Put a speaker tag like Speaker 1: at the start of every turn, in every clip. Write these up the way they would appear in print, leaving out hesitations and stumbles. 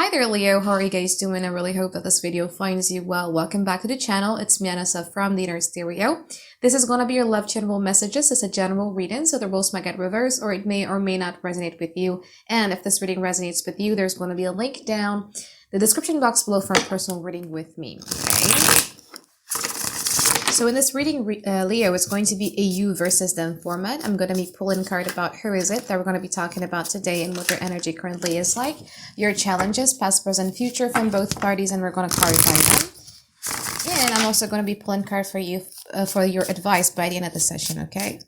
Speaker 1: Hi there, Leo. How are you guys doing? I really hope that this video finds you well. Welcome back to the channel. It's me, Anisa from the Inner Stereo. This is going to be your love general messages. It's a general reading, so the rules might get reversed or it may or may not resonate with you. And if this reading resonates with you, there's going to be a link down the description box below for a personal reading with me. Okay. So in this reading, Leo, it's going to be a you versus them format. I'm going to be pulling a card about who is it that we're going to be talking about today and what their energy currently is like, your challenges, past, present, future from both parties, and we're going to clarify them. And I'm also going to be pulling a card for you for your advice by the end of the session, okay?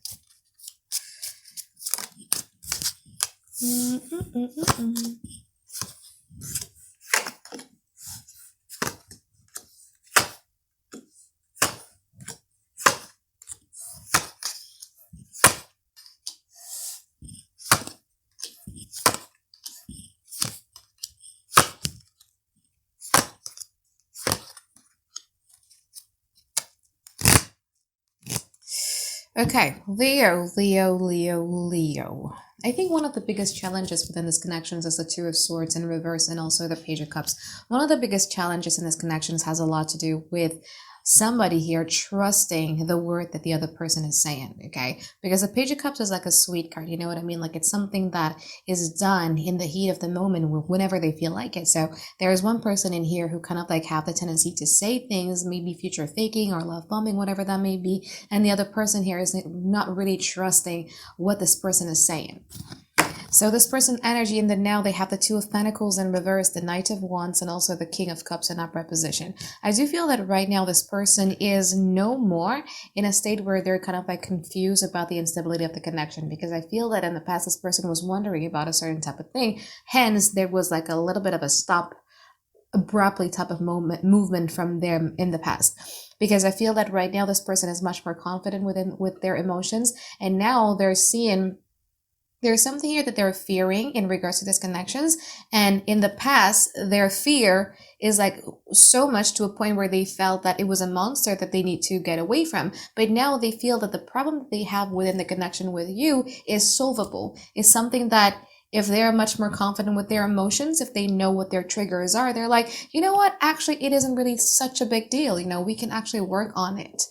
Speaker 1: Okay, Leo. I think one of the biggest challenges within this connections is the Two of Swords in reverse and also the Page of Cups. One of the biggest challenges in this connections has a lot to do with somebody here trusting the word that the other person is saying, okay? Because the Page of Cups is like a sweet card, you know what I mean? Like it's something that is done in the heat of the moment whenever they feel like it. So there is one person in here who kind of like have the tendency to say things, maybe future faking or love bombing, whatever that may be. And the other person here is not really trusting what this person is saying. So this person energy in the now, they have the Two of Pentacles in reverse, the Knight of Wands, and also the King of Cups in upright position. I do feel that right now this person is no more in a state where they're kind of like confused about the instability of the connection, because I feel that in the past this person was wondering about a certain type of thing. Hence, there was like a little bit of a stop abruptly type of movement from them in the past. Because I feel that right now this person is much more confident with their emotions, and now they're seeing there's something here that they're fearing in regards to these connections. And in the past, their fear is like so much to a point where they felt that it was a monster that they need to get away from. But now they feel that the problem that they have within the connection with you is solvable. It's something that if they're much more confident with their emotions, if they know what their triggers are, they're like, you know what, actually, it isn't really such a big deal. You know, we can actually work on it.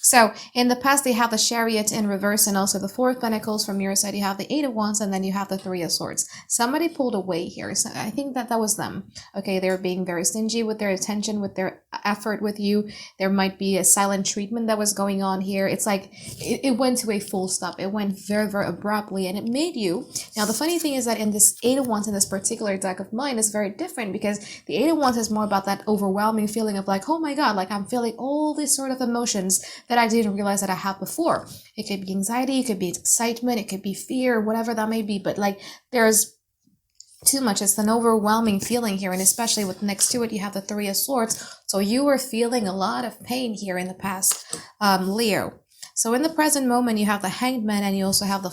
Speaker 1: So in the past, they have the Chariot in reverse and also the Four of Pentacles. From your side, you have the Eight of Wands, and then you have the Three of Swords. Somebody pulled away here. So I think that was them. Okay, they're being very stingy with their attention, with their effort with you. There might be a silent treatment that was going on here. It's like it went to a full stop. It went very, very abruptly, and it made you. Now, the funny thing is that in this Eight of Wands, in this particular deck of mine, is very different, because the Eight of Wands is more about that overwhelming feeling of like, oh my God, like I'm feeling all these sort of emotions that I didn't realize that I had before. It could be anxiety, it could be excitement, it could be fear, whatever that may be, but like there's too much. It's an overwhelming feeling here, and especially with next to it you have the Three of Swords, so you were feeling a lot of pain here in the past, Leo. So in the present moment, you have the Hanged Man, and you also have the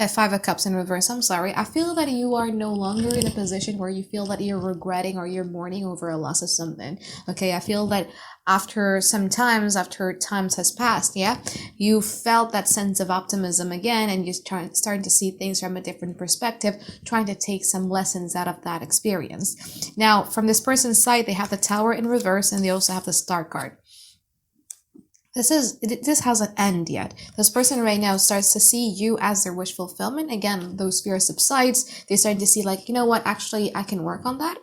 Speaker 1: Five of Cups in reverse. I'm sorry. I feel that you are no longer in a position where you feel that you're regretting or you're mourning over a loss of something. Okay, I feel that after times has passed, yeah, you felt that sense of optimism again, and you're starting to see things from a different perspective, trying to take some lessons out of that experience. Now, from this person's side, they have the Tower in reverse, and they also have the Star card. This hasn't ended yet. This person right now starts to see you as their wish fulfillment. Again, those fears subsides. They're starting to see like, you know what, actually I can work on that.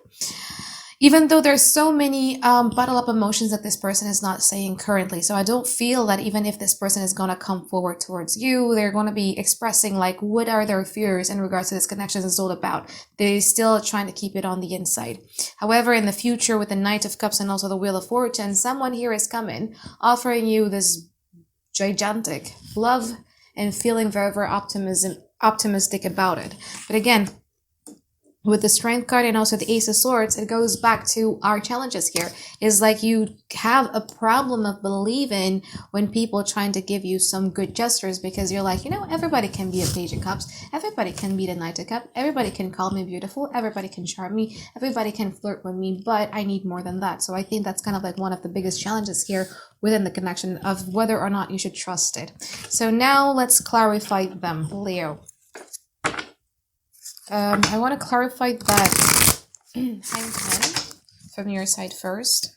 Speaker 1: Even though there's so many bottle up emotions that this person is not saying currently. So I don't feel that even if this person is going to come forward towards you, they're going to be expressing like what are their fears in regards to this connection is all about. They're still trying to keep it on the inside. However, in the future with the Knight of Cups and also the Wheel of Fortune, someone here is coming, offering you this gigantic love and feeling very, very optimistic about it. But again, with the Strength card and also the Ace of Swords, it goes back to our challenges here. Is like you have a problem of believing when people are trying to give you some good gestures, because you're like, you know, everybody can be a Page of Cups, everybody can be the Knight of Cups, everybody can call me beautiful, everybody can charm me, everybody can flirt with me, but I need more than that. So I think that's kind of like one of the biggest challenges here within the connection of whether or not you should trust it. So now let's clarify them, Leo. I want to clarify that Hangman from your side first.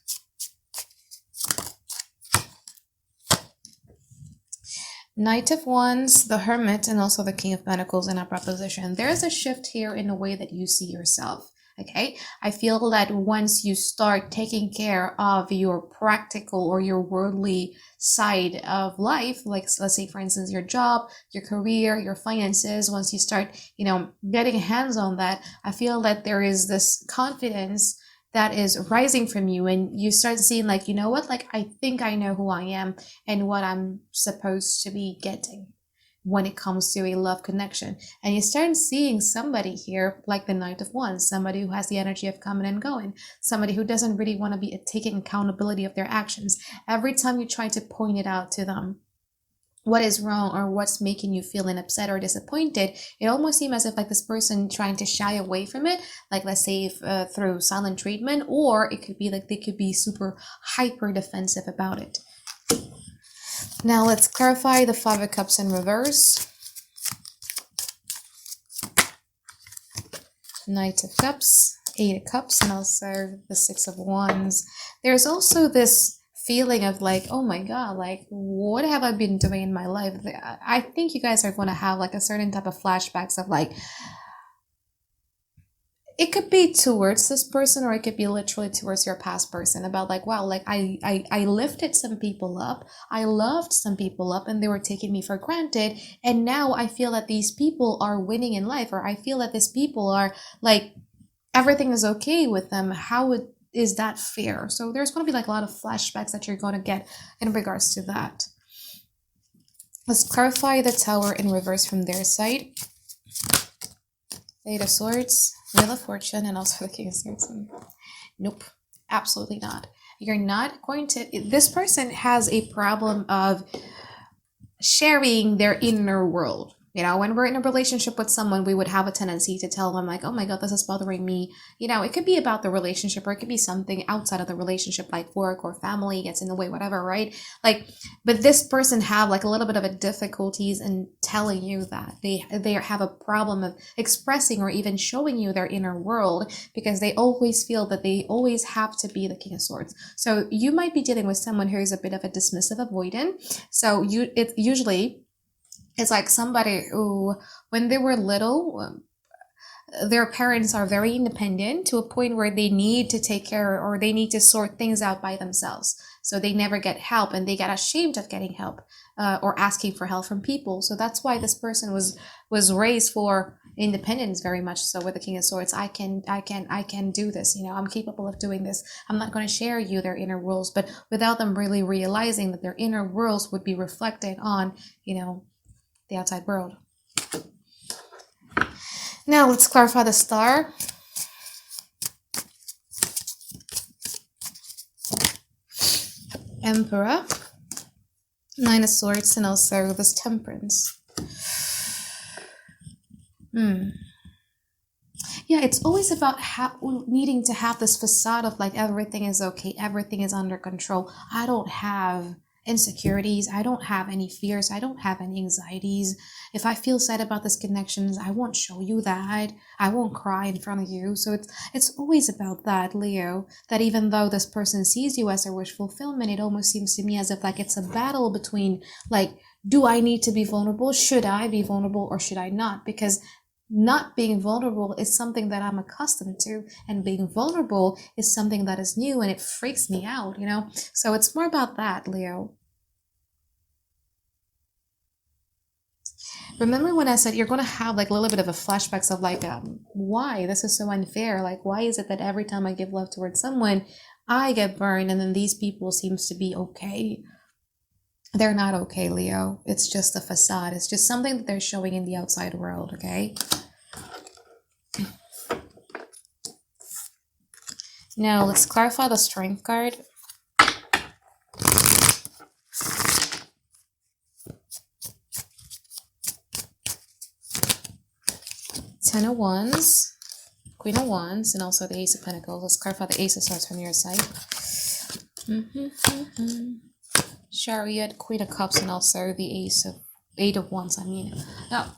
Speaker 1: Knight of Wands, the Hermit, and also the King of Pentacles in upright position. There's a shift here in the way that you see yourself. Okay, I feel that once you start taking care of your practical or your worldly side of life, like let's say for instance your job, your career, your finances, once you start getting hands on that, I feel that there is this confidence that is rising from you, and you start seeing like, you know what, like I think I know who I am and what I'm supposed to be getting when it comes to a love connection. And you start seeing somebody here like the Knight of Wands, somebody who has the energy of coming and going, somebody who doesn't really want to be taking accountability of their actions. Every time you try to point it out to them, what is wrong or what's making you feeling upset or disappointed, it almost seems as if like this person trying to shy away from it, like let's say if, through silent treatment, or it could be like they could be super hyper defensive about it. Now let's clarify the Five of Cups in reverse. Knight of Cups, Eight of Cups, and also the Six of Wands. There's also this feeling of like, oh my god, like what have I been doing in my life? I think you guys are going to have like a certain type of flashbacks of like, it could be towards this person or it could be literally towards your past person, about like, wow, like I lifted some people up, I loved some people up, and they were taking me for granted, and now I feel that these people are winning in life, or I feel that these people are like, everything is okay with them. Is that fair? So there's going to be like a lot of flashbacks that you're going to get in regards to that. Let's clarify the Tower in reverse from their side. Eight of Swords, Wheel of Fortune, and also the King of Swords. Nope, absolutely not. You're not going to... This person has a problem of sharing their inner world. When we're in a relationship with someone, we would have a tendency to tell them like, oh my god, this is bothering me. It could be about the relationship, or it could be something outside of the relationship, like work or family gets in the way, whatever, right? Like, but this person have like a little bit of a difficulties in telling you that they have a problem of expressing or even showing you their inner world, because they always feel that they always have to be the King of Swords. So you might be dealing with someone who is a bit of a dismissive avoidant. So it's like somebody who, when they were little, their parents are very independent to a point where they need to take care or they need to sort things out by themselves. So they never get help, and they get ashamed of getting help or asking for help from people. So that's why this person was raised for independence very much so. With the King of Swords, I can do this. I'm capable of doing this. I'm not going to share you their inner worlds, but without them really realizing that their inner worlds would be reflecting on, the outside world. Now let's clarify the Star. Emperor, Nine of Swords, and also this Temperance. Yeah, it's always about needing to have this facade of like, everything is okay, everything is under control. I don't have insecurities, I don't have any fears, I don't have any anxieties. If I feel sad about this connections, I won't show you that. I won't cry in front of you. So it's always about that, Leo, that even though this person sees you as a wish fulfillment, it almost seems to me as if like it's a battle between like, do I need to be vulnerable? Should I be vulnerable or should I not? Because not being vulnerable is something that I'm accustomed to, and being vulnerable is something that is new, and it freaks me out, So it's more about that, Leo. Remember when I said you're going to have like a little bit of a flashbacks of like, why this is so unfair? Like, why is it that every time I give love towards someone, I get burned, and then these people seems to be okay? They're not okay, Leo. It's just a facade. It's just something that they're showing in the outside world, okay? Now, let's clarify the Strength card. Ten of Wands, Queen of Wands, and also the Ace of Pentacles. Let's clarify the Ace of Swords from your side. Chariot, Queen of Cups, and also the Eight of Wands. Now,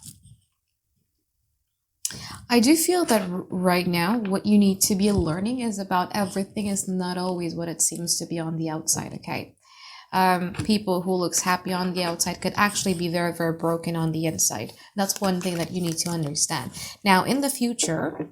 Speaker 1: I do feel that right now, what you need to be learning is about everything is not always what it seems to be on the outside, okay? People who looks happy on the outside could actually be very, very broken on the inside. That's one thing that you need to understand. Now, in the future,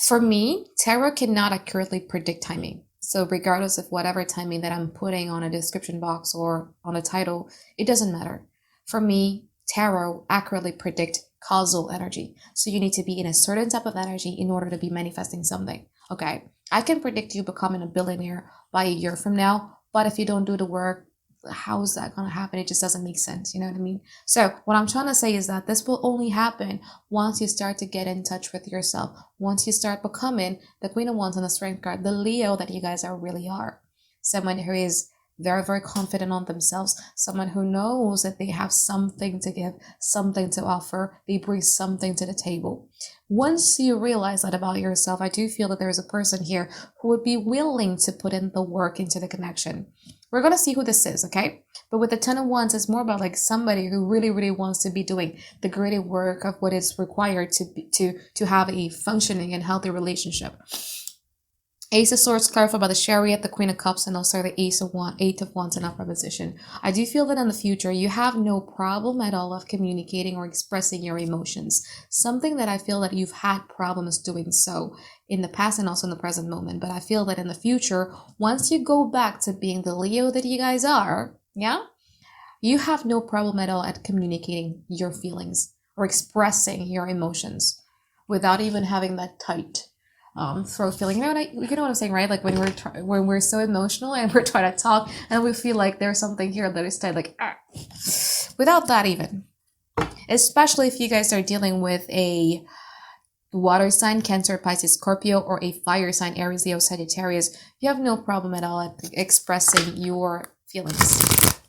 Speaker 1: for me, tarot cannot accurately predict timing. So regardless of whatever timing that I'm putting on a description box or on a title, it doesn't matter. For me, tarot accurately predict causal energy. So you need to be in a certain type of energy in order to be manifesting something. Okay, I can predict you becoming a billionaire by a year from now, but if you don't do the work, how is that going to happen? It just doesn't make sense. You know what I mean? So what I'm trying to say is that this will only happen once you start to get in touch with yourself. Once you start becoming the Queen of Wands on the Strength card, the Leo that you guys really are. Someone who is very, very confident on themselves. Someone who knows that they have something to give, something to offer. They bring something to the table. Once you realize that about yourself, I do feel that there's a person here who would be willing to put in the work into the connection. We're going to see who this is, okay? But with the Ten of Wands, it's more about like somebody who really, really wants to be doing the gritty work of what is required to have a functioning and healthy relationship. Ace of Swords clarified by the Chariot, the Queen of Cups, and also the Eight of Wands in upper position. I do feel that in the future, you have no problem at all of communicating or expressing your emotions. Something that I feel that you've had problems doing so in the past and also in the present moment. But I feel that in the future, once you go back to being the Leo that you guys are, yeah, you have no problem at all at communicating your feelings or expressing your emotions without even having that tight throat feeling. You know what I'm saying, right? Like when we're so emotional and we're trying to talk and we feel like there's something here that is tight, like without that even. Especially if you guys are dealing with a water sign, Cancer, Pisces, Scorpio, or a fire sign, Aries, Leo, Sagittarius, you have no problem at all at expressing your feelings.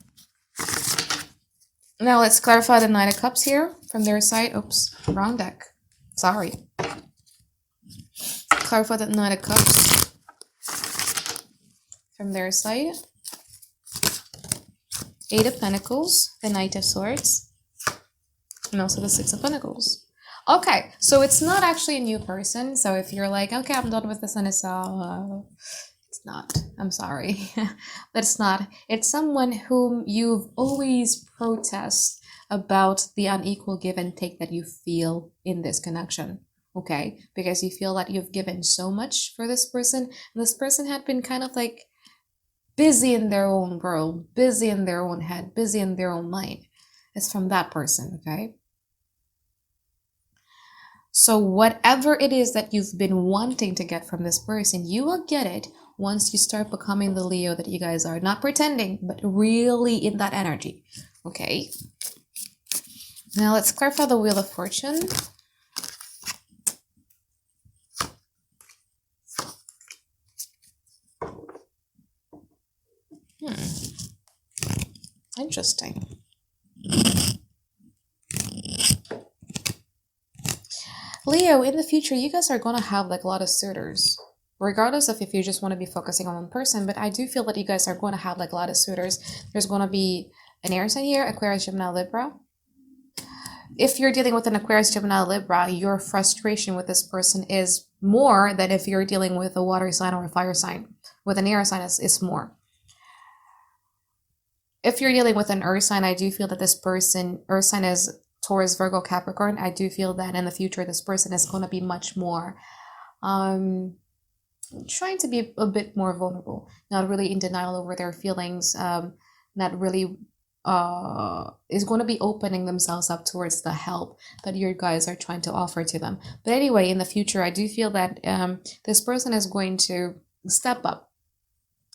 Speaker 1: Now let's clarify the Knight of Cups here from their side. Oops, wrong deck. Sorry. Clarify the Knight of Cups from their side. Eight of Pentacles, the Knight of Swords, and also the Six of Pentacles. Okay, so it's not actually a new person. So if you're like, okay, I'm done with this, Anisa, it's not. I'm sorry. But it's not. It's someone whom you've always protested about the unequal give and take that you feel in this connection. Okay, because you feel that you've given so much for this person, and this person had been kind of like busy in their own world, busy in their own head, busy in their own mind. It's from that person, okay? So whatever it is that you've been wanting to get from this person, you will get it once you start becoming the Leo that you guys are. Not pretending, but really in that energy, okay? Now let's clarify the Wheel of Fortune. Interesting. Leo, in the future, you guys are going to have like a lot of suitors. Regardless of if you just want to be focusing on one person, but I do feel that you guys are going to have like a lot of suitors. There's going to be an air sign here, Aquarius, Gemini, Libra. If you're dealing with an Aquarius, Gemini, Libra, your frustration with this person is more than if you're dealing with a water sign or a fire sign. With an air sign, it's more. If you're dealing with an earth sign, I do feel that this person, earth sign is Taurus, Virgo, Capricorn. I do feel that in the future, this person is going to be much more trying to be a bit more vulnerable, not really in denial over their feelings, not really is going to be opening themselves up towards the help that you guys are trying to offer to them. But anyway, in the future, I do feel that this person is going to step up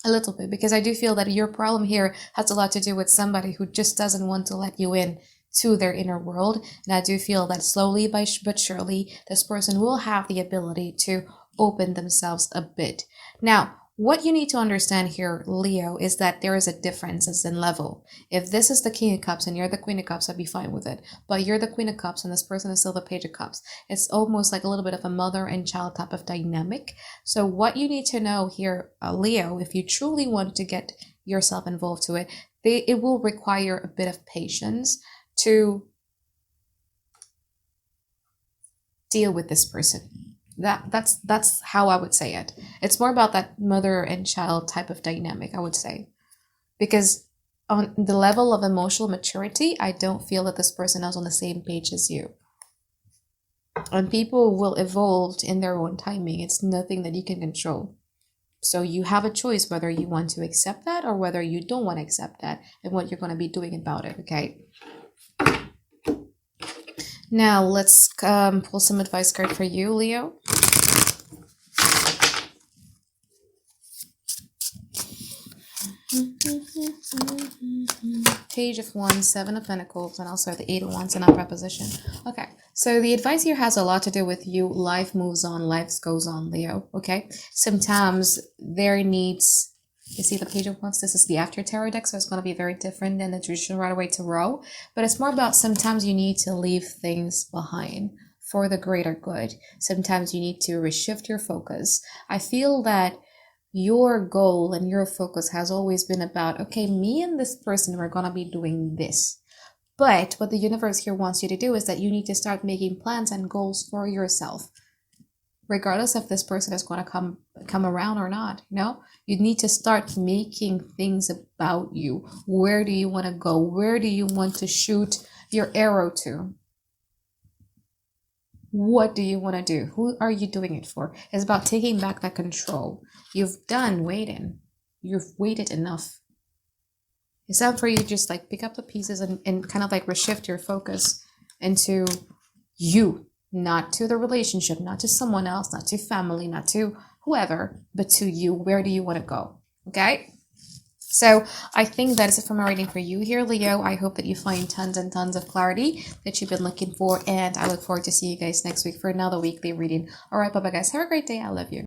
Speaker 1: a little bit, because I do feel that your problem here has a lot to do with somebody who just doesn't want to let you in to their inner world. And I do feel that slowly but surely, this person will have the ability to open themselves a bit. Now, what you need to understand here, Leo, is that there is a difference in level. If this is the King of Cups and you're the Queen of Cups, I'd be fine with it. But you're the Queen of Cups and this person is still the Page of Cups. It's almost like a little bit of a mother and child type of dynamic. So what you need to know here, Leo, if you truly want to get yourself involved to it, it will require a bit of patience to deal with this person. That's how I would say it. It's more about that mother and child type of dynamic, I would say. Because on the level of emotional maturity, I don't feel that this person is on the same page as you. And people will evolve in their own timing. It's nothing that you can control. So you have a choice whether you want to accept that or whether you don't want to accept that and what you're going to be doing about it, okay? Now let's pull some advice card for you, Leo. Page of Wands, Seven of Pentacles, and also the Eight of Wands in upright position. Okay, so the advice here has a lot to do with you. Life moves on, life goes on, Leo. Okay, sometimes there needs, you see the Page of Wands, this is the after tarot deck, so it's going to be very different than the traditional right away tarot, but it's more about sometimes you need to leave things behind for the greater good. Sometimes you need to reshift your focus. I feel that your goal and your focus has always been about, okay, me and this person, we're going to be doing this. But what the universe here wants you to do is that you need to start making plans and goals for yourself, regardless if this person is going to come around or not. You know, you need to start making things about you. Where do you want to go? Where do you want to shoot your arrow to? What do you want to do? Who are you doing it for? It's about taking back that control. You've done waiting. You've waited enough. It's time for you to just like pick up the pieces and kind of like reshift your focus into you, not to the relationship, not to someone else, not to family, not to whoever, but to you. Where do you want to go? Okay? So I think that is it for my reading for you here, Leo. I hope that you find tons and tons of clarity that you've been looking for. And I look forward to see you guys next week for another weekly reading. All right, bye-bye, guys. Have a great day. I love you.